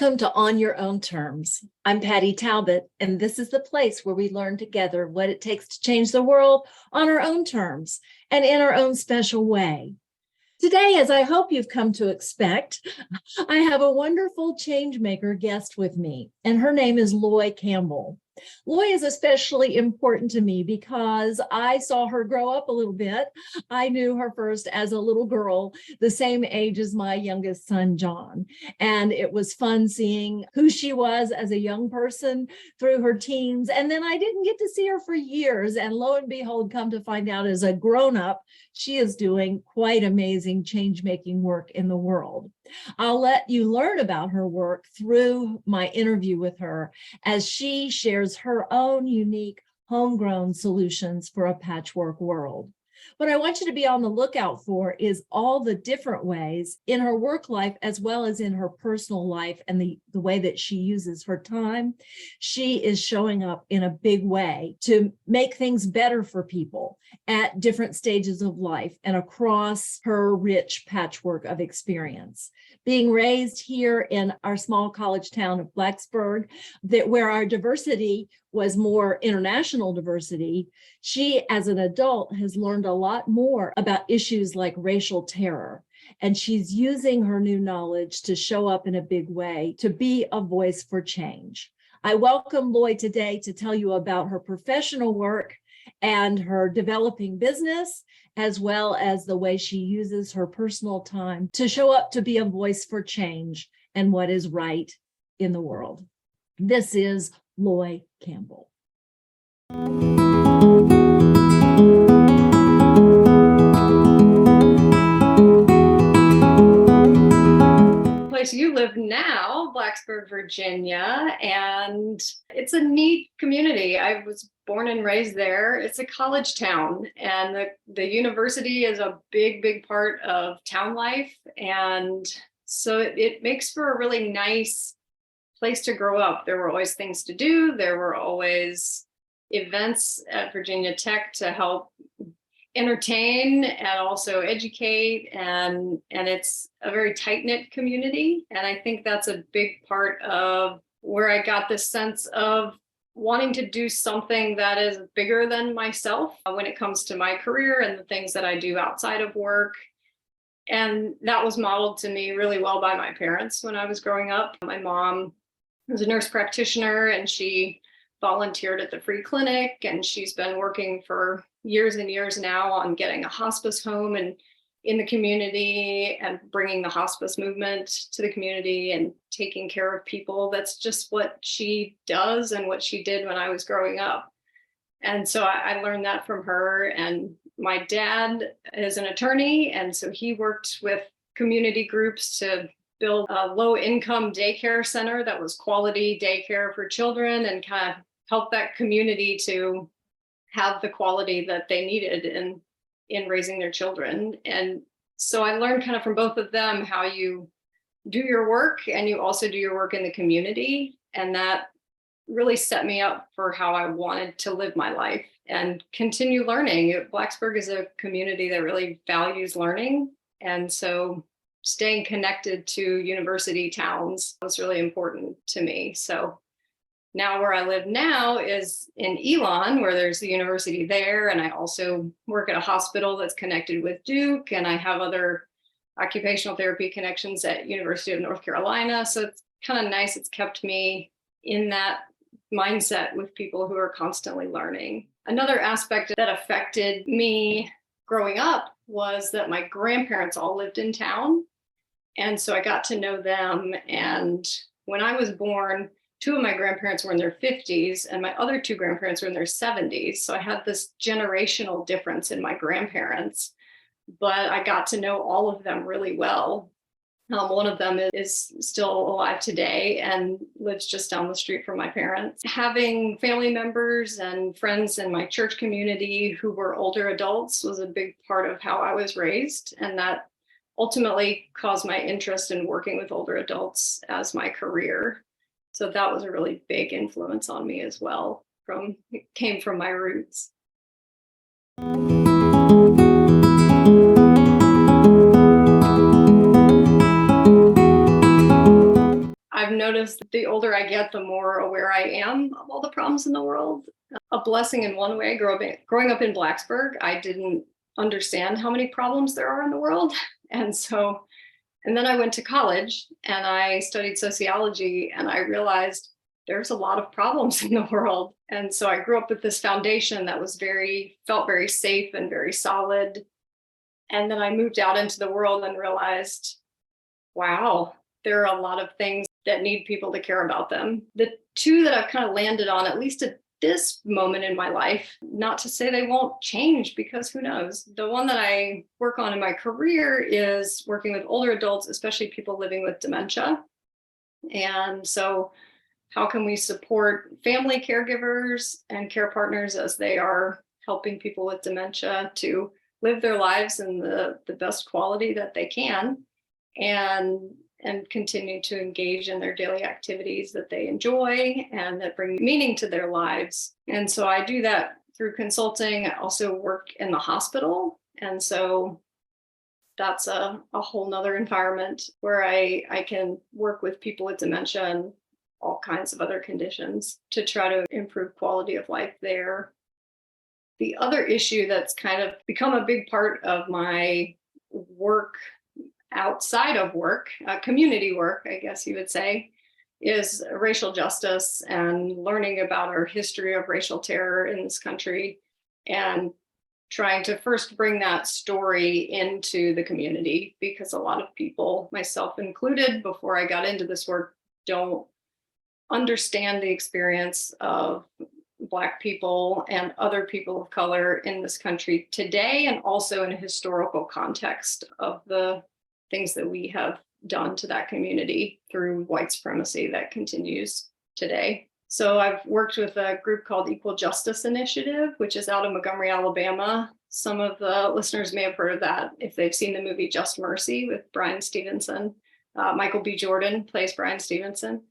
Welcome to On Your Own Terms. I'm Patty Talbot, and this is the place where we learn together what it takes to change the world on our own terms and in our own special way. Today, as I hope you've come to expect, I have a wonderful changemaker guest with me, and her name is Loy Campbell. Loy is especially important to me because I saw her grow up a little bit. I knew her first as a little girl, the same age as my youngest son, John. And it was fun seeing who she was as a young person through her teens. And then I didn't get to see her for years. And lo and behold, come to find out as a grown-up, she is doing quite amazing change-making work in the world. I'll let you learn about her work through my interview with her as she shares her own unique homegrown solutions for a patchwork world. What I want you to be on the lookout for is all the different ways in her work life as well as in her personal life and the way that she uses her time. She is showing up in a big way to make things better for people at different stages of life and across her rich patchwork of experience. Being raised here in our small college town of Blacksburg, where our diversity was more international diversity, she, as an adult, has learned a lot more about issues like racial terror. And she's using her new knowledge to show up in a big way, to be a voice for change. I welcome Loy today to tell you about her professional work and her developing business, as well as the way she uses her personal time to show up to be a voice for change and what is right in the world. This is Loy Campbell. Place you live now, Blacksburg, Virginia, and it's a neat community. I was born and raised there. It's a college town, and the university is a big part of town life, and so it makes for a really nice place to grow up. There were always things to do. There were always events at Virginia Tech to help entertain and also educate, and it's a very tight-knit community. And I think that's a big part of where I got this sense of wanting to do something that is bigger than myself when it comes to my career and the things that I do outside of work. And that was modeled to me really well by my parents when I was growing up. My mom was a nurse practitioner, and she volunteered at the free clinic, and she's been working for years and years now on getting a hospice home and in the community and bringing the hospice movement to the community and taking care of people. That's just what she does and what she did when I was growing up. And so I learned that from her. And my dad is an attorney, and so he worked with community groups to build a low-income daycare center that was quality daycare for children and kind of help that community to have the quality that they needed in raising their children. And so I learned kind of from both of them how you do your work and you also do your work in the community. And that really set me up for how I wanted to live my life and continue learning. Blacksburg is a community that really values learning. And so staying connected to university towns was really important to me. So now where I live now is in Elon, where there's the university there. And I also work at a hospital that's connected with Duke. And I have other occupational therapy connections at University of North Carolina. So it's kind of nice. It's kept me in that mindset with people who are constantly learning. Another aspect that affected me growing up was that my grandparents all lived in town. And so I got to know them. And when I was born, two of my grandparents were in their 50s and my other two grandparents were in their 70s. So I had this generational difference in my grandparents, but I got to know all of them really well. One of them is still alive today and lives just down the street from my parents. Having family members and friends in my church community who were older adults was a big part of how I was raised. And that ultimately caused my interest in working with older adults as my career. So that was a really big influence on me as well. It came from my roots. I've noticed I get, the more aware I am of all the problems in the world. A blessing in one way, growing up in Blacksburg, I didn't understand how many problems there are in the world. And then I went to college and I studied sociology, and I realized there's a lot of problems in the world. And so I grew up with this foundation that felt very safe and very solid. And then I moved out into the world and realized, wow, there are a lot of things that need people to care about them. The two that I've kind of landed on, at least at this moment in my life, not to say they won't change, because who knows? The one that I work on in my career is working with older adults, especially people living with dementia. And so how can we support family caregivers and care partners as they are helping people with dementia to live their lives in the best quality that they can, and continue to engage in their daily activities that they enjoy and that bring meaning to their lives. And so I do that through consulting. I also work in the hospital. And so that's a whole nother environment where I can work with people with dementia and all kinds of other conditions to try to improve quality of life there. The other issue that's kind of become a big part of my work outside of work, community work, I guess you would say, is racial justice and learning about our history of racial terror in this country, and trying to first bring that story into the community, because a lot of people, myself included, before I got into this work, don't understand the experience of Black people and other people of color in this country today, and also in a historical context of the things that we have done to that community through white supremacy that continues today. So I've worked with a group called Equal Justice Initiative, which is out of Montgomery, Alabama. Some of the listeners may have heard of that if they've seen the movie Just Mercy with Bryan Stevenson. Michael B. Jordan plays Bryan Stevenson.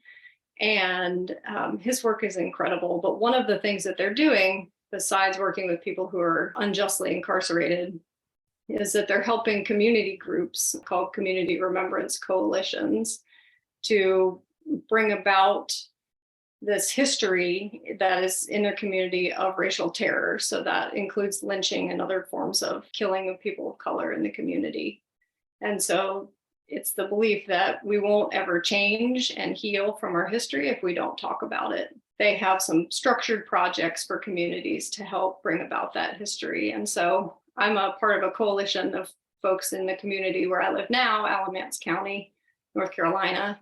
And his work is incredible. But one of the things that they're doing, besides working with people who are unjustly incarcerated, is that they're helping community groups called community remembrance coalitions to bring about this history that is in their community of racial terror. So that includes lynching and other forms of killing of people of color in the community. And so it's the belief that we won't ever change and heal from our history if we don't talk about it. They have some structured projects for communities to help bring about that history. And so I'm a part of a coalition of folks in the community where I live now, Alamance County, North Carolina,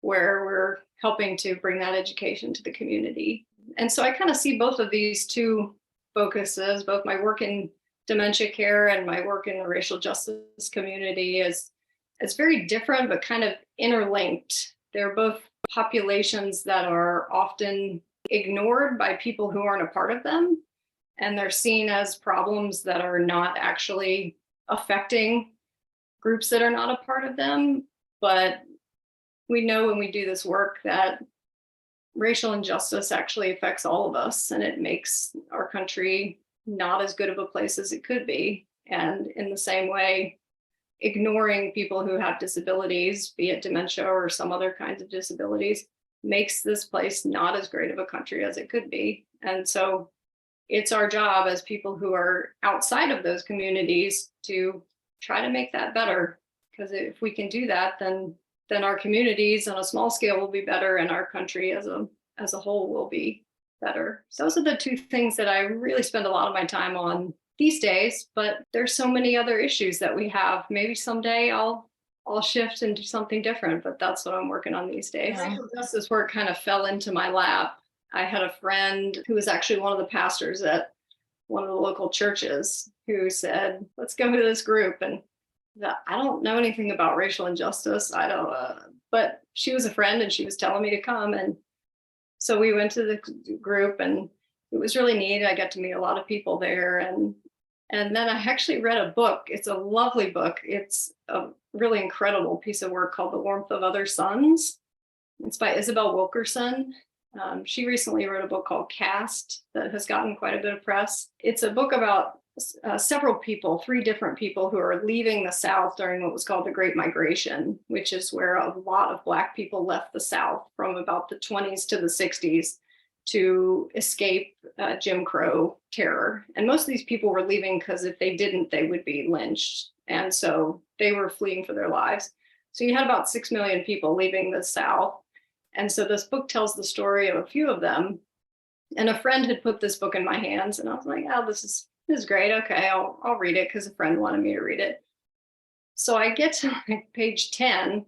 where we're helping to bring that education to the community. And so I kind of see both of these two focuses, both my work in dementia care and my work in the racial justice community, as very different, but kind of interlinked. They're both populations that are often ignored by people who aren't a part of them. And they're seen as problems that are not actually affecting groups that are not a part of them. But we know when we do this work that racial injustice actually affects all of us, and it makes our country not as good of a place as it could be. And in the same way, ignoring people who have disabilities, be it dementia or some other kinds of disabilities, makes this place not as great of a country as it could be. And so it's our job as people who are outside of those communities to try to make that better. Because if we can do that, then our communities on a small scale will be better, and our country as a whole will be better. So those are the two things that I really spend a lot of my time on these days. But there's so many other issues that we have. Maybe someday I'll shift and do something different, but that's what I'm working on these days. Yeah. Racial justice work kind of fell into my lap. I had a friend who was actually one of the pastors at one of the local churches who said, let's go to this group. And I don't know anything about racial injustice. But she was a friend and she was telling me to come. And so we went to the group, and it was really neat. I got to meet a lot of people there. And then I actually read a book. It's a lovely book. It's a really incredible piece of work called The Warmth of Other Suns. It's by Isabel Wilkerson. She recently wrote a book called Caste that has gotten quite a bit of press. It's a book about several people, three different people who are leaving the South during what was called the Great Migration, which is where a lot of Black people left the South from about the 20s to the 60s to escape Jim Crow terror. And most of these people were leaving because if they didn't, they would be lynched. And so they were fleeing for their lives. So you had about 6 million people leaving the South. And so this book tells the story of a few of them. And a friend had put this book in my hands, and I was like, oh, this is great. Okay, I'll read it because a friend wanted me to read it. So I get to page 10,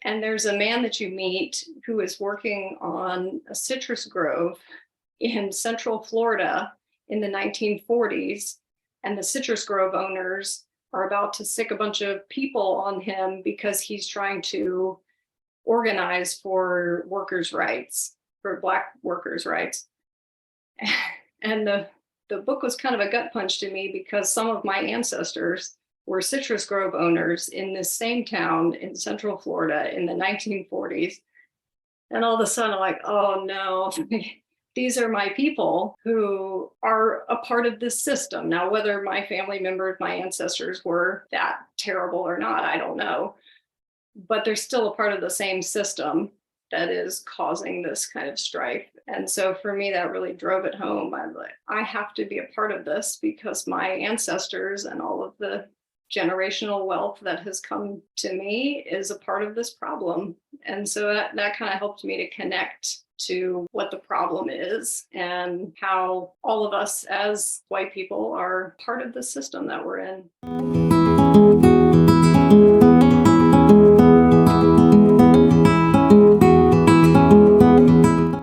and there's a man that you meet who is working on a citrus grove in Central Florida in the 1940s. And the citrus grove owners are about to sick a bunch of people on him because he's trying to organize for workers' rights, for Black workers' rights. And the book was kind of a gut punch to me because some of my ancestors were citrus grove owners in this same town in Central Florida in the 1940s. And all of a sudden I'm like, oh no, these are my people who are a part of this system. Now, whether my family members, my ancestors were that terrible or not, I don't know. But they're still a part of the same system that is causing this kind of strife. And so for me, that really drove it home. I'm like, I have to be a part of this because my ancestors and all of the generational wealth that has come to me is a part of this problem. And so that kind of helped me to connect to what the problem is and how all of us as white people are part of the system that we're in.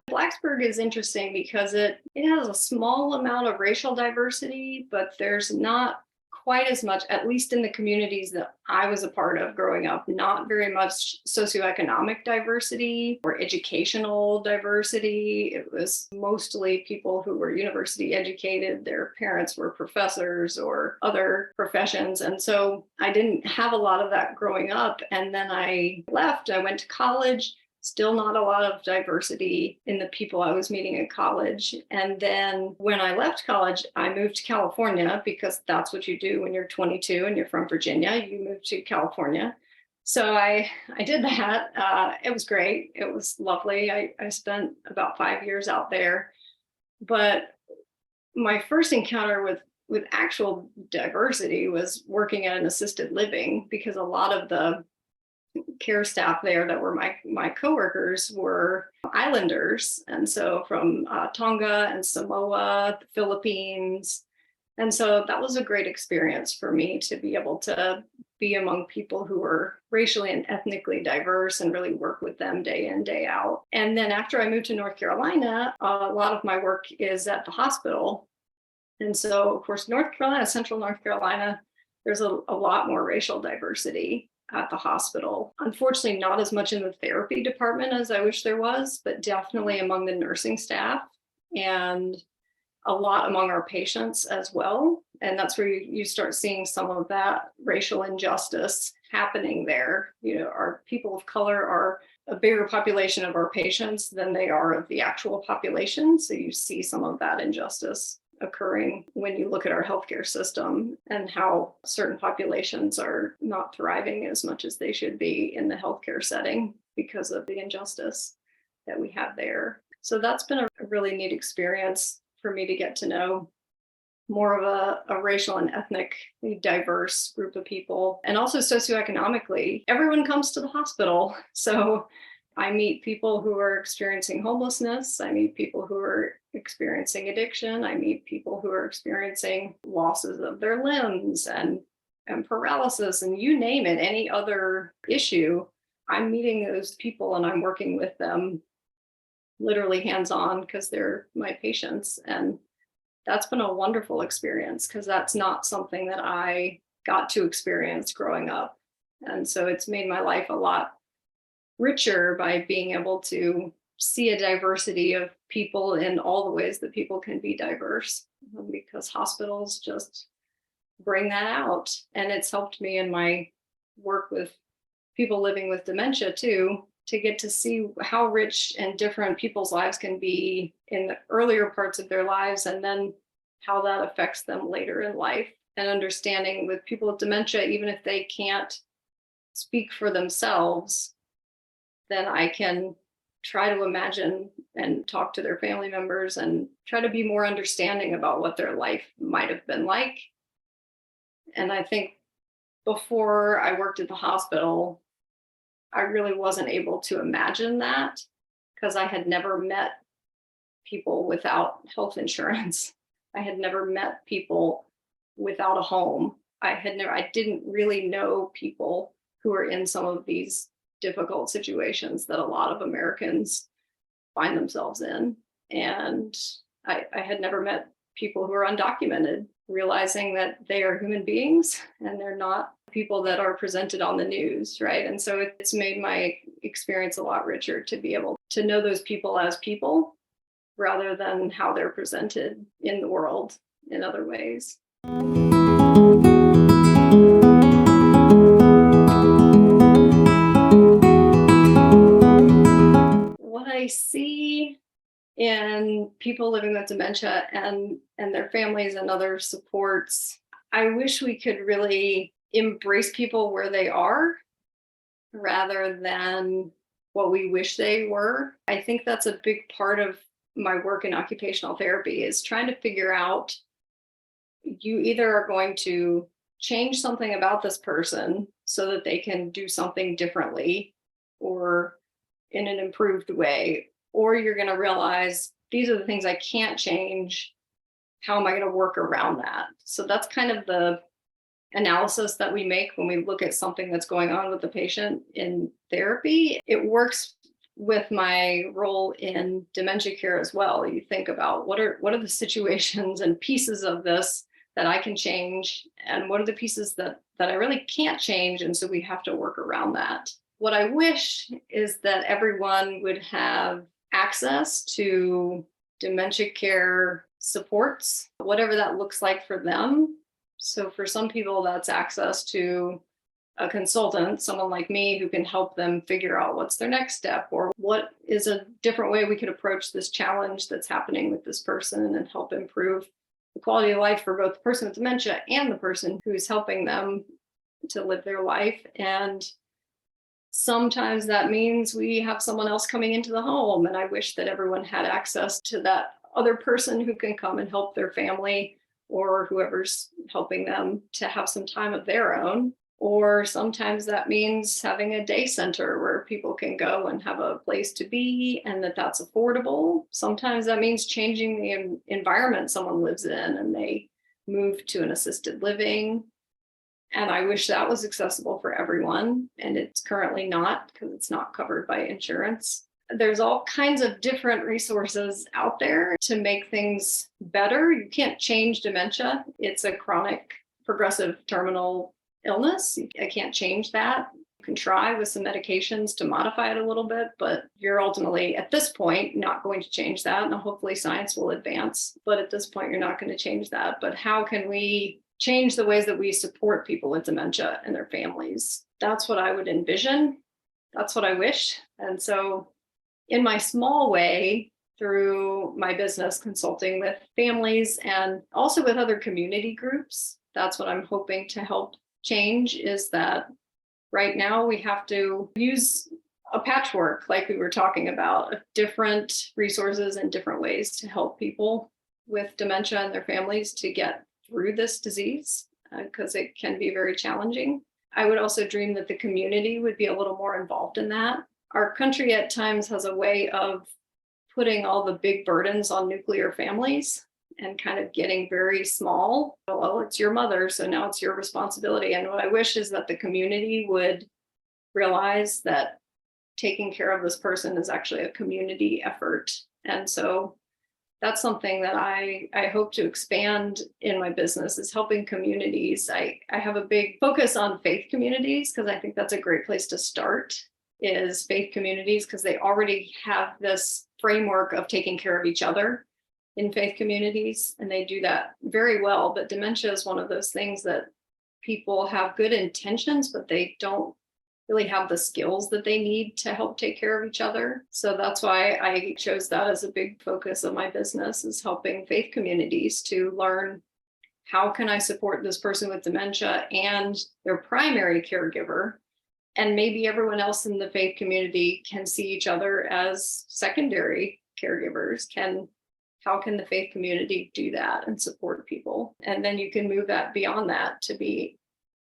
Blacksburg is interesting because it has a small amount of racial diversity, but there's not quite as much, at least in the communities that I was a part of growing up, not very much socioeconomic diversity or educational diversity. It was mostly people who were university educated. Their parents were professors or other professions. And so I didn't have a lot of that growing up. And then I left, I went to college. Still not a lot of diversity in the people I was meeting in college. And then when I left college, I moved to California because that's what you do when you're 22 and you're from Virginia, you move to California. So I did that. It was great. It was lovely. I spent about 5 years out there. But my first encounter with actual diversity was working at an assisted living because a lot of the care staff there that were my coworkers were islanders. And so from Tonga and Samoa, the Philippines. And so that was a great experience for me to be able to be among people who were racially and ethnically diverse and really work with them day in, day out. And then after I moved to North Carolina, a lot of my work is at the hospital. And so, of course, North Carolina, Central North Carolina, there's a lot more racial diversity at the hospital. Unfortunately, not as much in the therapy department as I wish there was, but definitely among the nursing staff and a lot among our patients as well. And that's where you start seeing some of that racial injustice happening there. You know, our people of color are a bigger population of our patients than they are of the actual population. So you see some of that injustice occurring when you look at our healthcare system and how certain populations are not thriving as much as they should be in the healthcare setting because of the injustice that we have there. So that's been a really neat experience for me to get to know more of a racial and ethnically diverse group of people. And also socioeconomically, everyone comes to the hospital. So I meet people who are experiencing homelessness. I meet people who are experiencing addiction. I meet people who are experiencing losses of their limbs and paralysis, and you name it, any other issue. I'm meeting those people and I'm working with them literally hands-on because they're my patients. And that's been a wonderful experience because that's not something that I got to experience growing up. And so it's made my life a lot richer by being able to see a diversity of people in all the ways that people can be diverse, because hospitals just bring that out. And it's helped me in my work with people living with dementia too, to get to see how rich and different people's lives can be in the earlier parts of their lives, and then how that affects them later in life, and understanding with people with dementia, even if they can't speak for themselves, then I can try to imagine and talk to their family members and try to be more understanding about what their life might have been like. And I think before I worked at the hospital, I really wasn't able to imagine that because I had never met people without health insurance. I had never met people without a home. I didn't really know people who are in some of these difficult situations that a lot of Americans find themselves in. And I had never met people who are undocumented, realizing that they are human beings and they're not people that are presented on the news, right? And so it's made my experience a lot richer to be able to know those people as people rather than how they're presented in the world in other ways. What I see in people living with dementia and their families and other supports, I wish we could really embrace people where they are rather than what we wish they were. I think that's a big part of my work in occupational therapy is trying to figure out, you either are going to change something about this person so that they can do something differently or in an improved way, or you're going to realize these are the things I can't change. How am I going to work around that? So that's kind of the analysis that we make when we look at something that's going on with the patient in therapy. It works with my role in dementia care as well. You think about what are the situations and pieces of this that I can change, and what are the pieces that I really can't change, and so we have to work around that. What I wish is that everyone would have access to dementia care supports, whatever that looks like for them. So for some people, that's access to a consultant, someone like me who can help them figure out what's their next step or what is a different way we could approach this challenge that's happening with this person and help improve the quality of life for both the person with dementia and the person who's helping them to live their life. And sometimes that means we have someone else coming into the home. And I wish that everyone had access to that other person who can come and help their family or whoever's helping them to have some time of their own. Or sometimes that means having a day center where people can go and have a place to be and that's affordable. Sometimes that means changing the environment someone lives in and they move to an assisted living. And I wish that was accessible for everyone. And it's currently not because it's not covered by insurance. There's all kinds of different resources out there to make things better. You can't change dementia. It's a chronic, progressive, terminal illness. I can't change that. You can try with some medications to modify it a little bit, but you're ultimately, at this point, not going to change that. And hopefully science will advance. But at this point, you're not going to change that. But how can we change the ways that we support people with dementia and their families? That's what I would envision. That's what I wish. And so in my small way, through my business consulting with families and also with other community groups, that's what I'm hoping to help change, is that right now we have to use a patchwork, like we were talking about, of different resources and different ways to help people with dementia and their families to get through this disease, because it can be very challenging. I would also dream that the community would be a little more involved in that. Our country at times has a way of putting all the big burdens on nuclear families and kind of getting very small. Well, it's your mother, so now it's your responsibility. And what I wish is that the community would realize that taking care of this person is actually a community effort. And so that's something that I hope to expand in my business, is helping communities. I have a big focus on faith communities because I think that's a great place to start, is faith communities, because they already have this framework of taking care of each other in faith communities, and they do that very well. But dementia is one of those things that people have good intentions, but they don't really have the skills that they need to help take care of each other. So that's why I chose that as a big focus of my business, is helping faith communities to learn, how can I support this person with dementia and their primary caregiver? And maybe everyone else in the faith community can see each other as secondary caregivers. How can the faith community do that and support people? And then you can move that beyond that to be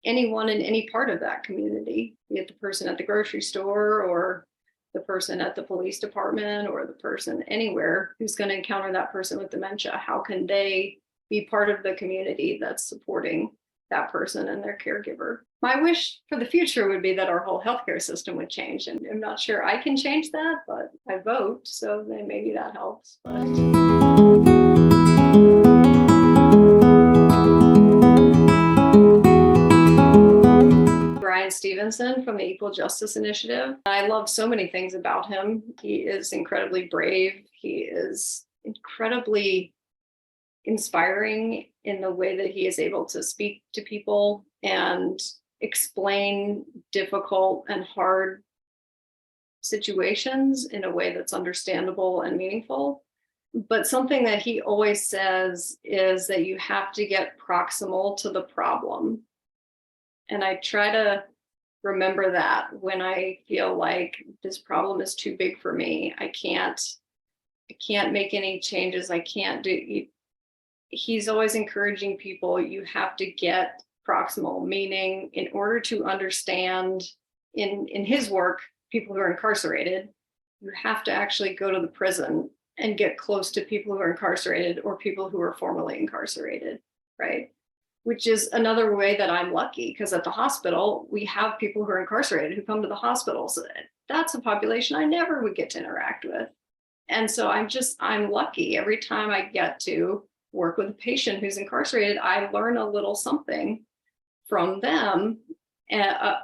anyone in any part of that community, be it the person at the grocery store or the person at the police department or the person anywhere who's going to encounter that person with dementia. How can they be part of the community that's supporting that person and their caregiver? My wish for the future would be that our whole healthcare system would change. And I'm not sure I can change that, but I vote, so then maybe that helps. Brian Stevenson from the Equal Justice Initiative. I love so many things about him. He is incredibly brave. He is incredibly inspiring in the way that he is able to speak to people and explain difficult and hard situations in a way that's understandable and meaningful. But something that he always says is that you have to get proximal to the problem. And I try to remember that when I feel like this problem is too big for me. I can't make any changes. I can't do. He's always encouraging people, you have to get proximal, meaning in order to understand, in his work, people who are incarcerated, you have to actually go to the prison and get close to people who are incarcerated or people who are formerly incarcerated, right? Which is another way that I'm lucky, because at the hospital, we have people who are incarcerated who come to the hospital. So that's a population I never would get to interact with. And so I'm lucky. Every time I get to work with a patient who's incarcerated, I learn a little something from them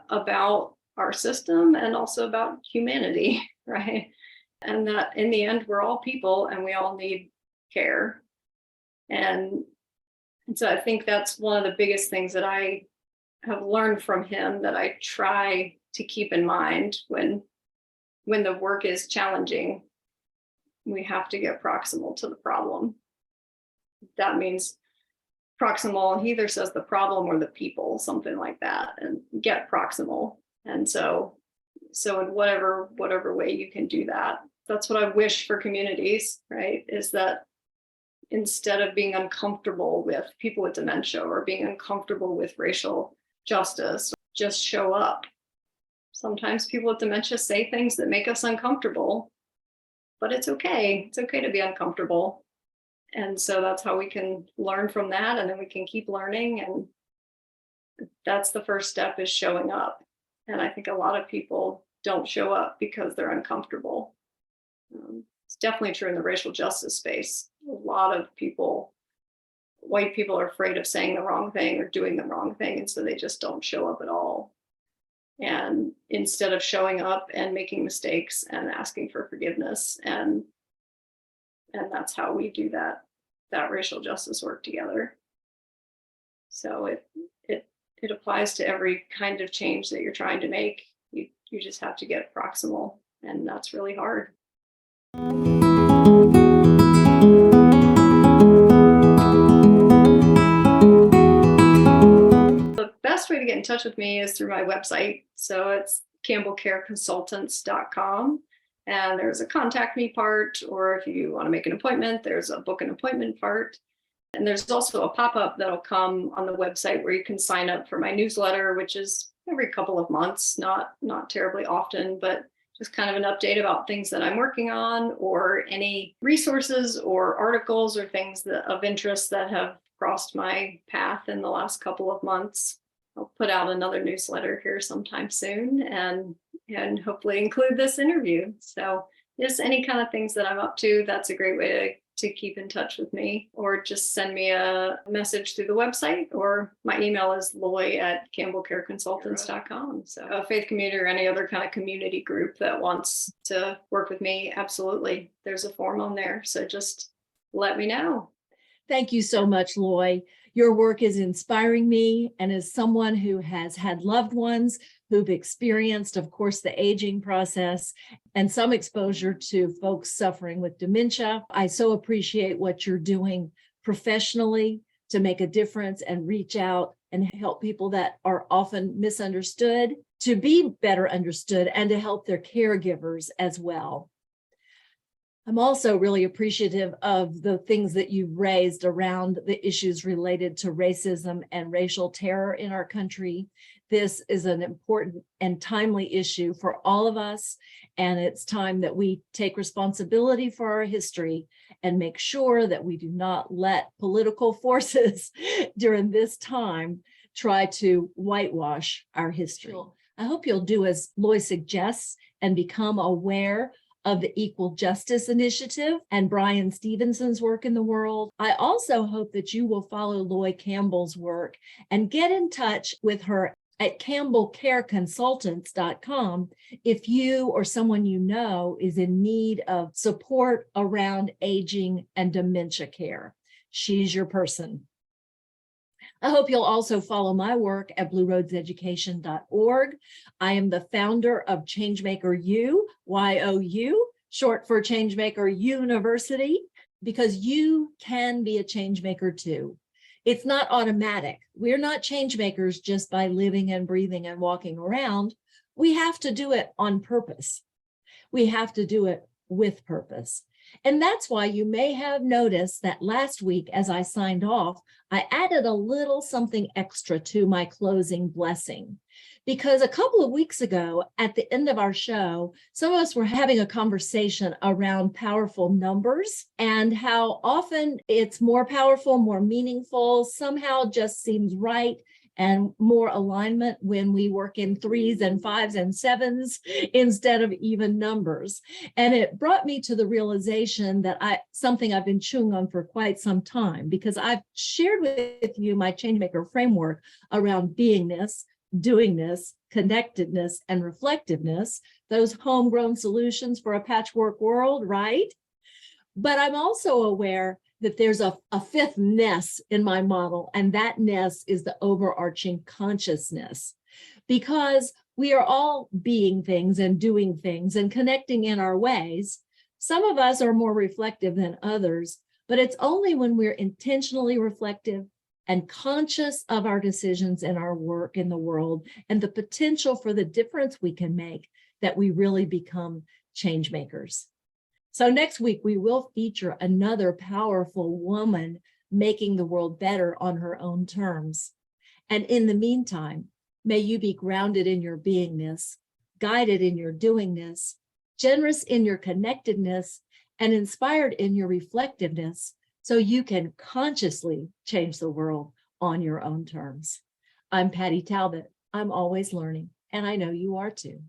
about our system and also about humanity, right? And that in the end, we're all people and we all need care. And so I think that's one of the biggest things that I have learned from him, that I try to keep in mind when the work is challenging. We have to get proximal to the problem. That means proximal, he either says the problem or the people, something like that, and get proximal. And so in whatever way you can do that, that's what I wish for communities, right? Is that instead of being uncomfortable with people with dementia or being uncomfortable with racial justice, just show up. Sometimes people with dementia say things that make us uncomfortable, but it's okay. It's okay to be uncomfortable. And so that's how we can learn from that, and then we can keep learning. And that's the first step, is showing up. And I think a lot of people don't show up because they're uncomfortable. It's definitely true in the racial justice space. A lot of people, white people, are afraid of saying the wrong thing or doing the wrong thing. And so they just don't show up at all. And instead of showing up and making mistakes and asking for forgiveness, and that's how we do that racial justice work together. So it applies to every kind of change that you're trying to make. You just have to get proximal, and that's really hard. The best way to get in touch with me is through my website. So it's campbellcareconsultants.com. And there's a contact me part, or if you want to make an appointment, there's a book an appointment part. And there's also a pop-up that'll come on the website where you can sign up for my newsletter, which is every couple of months, not terribly often, but just kind of an update about things that I'm working on, or any resources or articles or things of interest that have crossed my path in the last couple of months. I'll put out another newsletter here sometime soon, and hopefully include this interview. So just any kind of things that I'm up to, that's a great way to keep in touch with me, or just send me a message through the website, or my email is loy@campbellcareconsultants.com. So a faith community or any other kind of community group that wants to work with me, absolutely. There's a form on there. So just let me know. Thank you so much, Loy. Your work is inspiring me, and as someone who has had loved ones who've experienced, of course, the aging process and some exposure to folks suffering with dementia, I so appreciate what you're doing professionally to make a difference and reach out and help people that are often misunderstood to be better understood and to help their caregivers as well. I'm also really appreciative of the things that you've raised around the issues related to racism and racial terror in our country. This is an important and timely issue for all of us, and it's time that we take responsibility for our history and make sure that we do not let political forces during this time try to whitewash our history. I hope you'll do as Loy suggests and become aware of the Equal Justice Initiative and Brian Stevenson's work in the world. I also hope that you will follow Loy Campbell's work and get in touch with her at campbellcareconsultants.com if you or someone you know is in need of support around aging and dementia care. She's your person. I hope you'll also follow my work at blueroadseducation.org. I am the founder of Changemaker U, YOU, short for Changemaker University, because you can be a changemaker too. It's not automatic. We're not changemakers just by living and breathing and walking around. We have to do it on purpose. We have to do it with purpose. And that's why you may have noticed that last week, as I signed off, I added a little something extra to my closing blessing. Because a couple of weeks ago, at the end of our show, some of us were having a conversation around powerful numbers and how often it's more powerful, more meaningful, somehow just seems right, and more alignment when we work in 3s and 5s and 7s instead of even numbers. And it brought me to the realization that something I've been chewing on for quite some time, because I've shared with you my Changemaker framework around beingness, doingness, connectedness, and reflectiveness, those homegrown solutions for a patchwork world, right? But I'm also aware that there's a fifth ness in my model, and that ness is the overarching consciousness, because we are all being things and doing things and connecting in our ways. Some of us are more reflective than others, but it's only when we're intentionally reflective and conscious of our decisions and our work in the world and the potential for the difference we can make that we really become change makers. So next week, we will feature another powerful woman making the world better on her own terms. And in the meantime, may you be grounded in your beingness, guided in your doingness, generous in your connectedness, and inspired in your reflectiveness, so you can consciously change the world on your own terms. I'm Patty Talbot. I'm always learning, and I know you are too.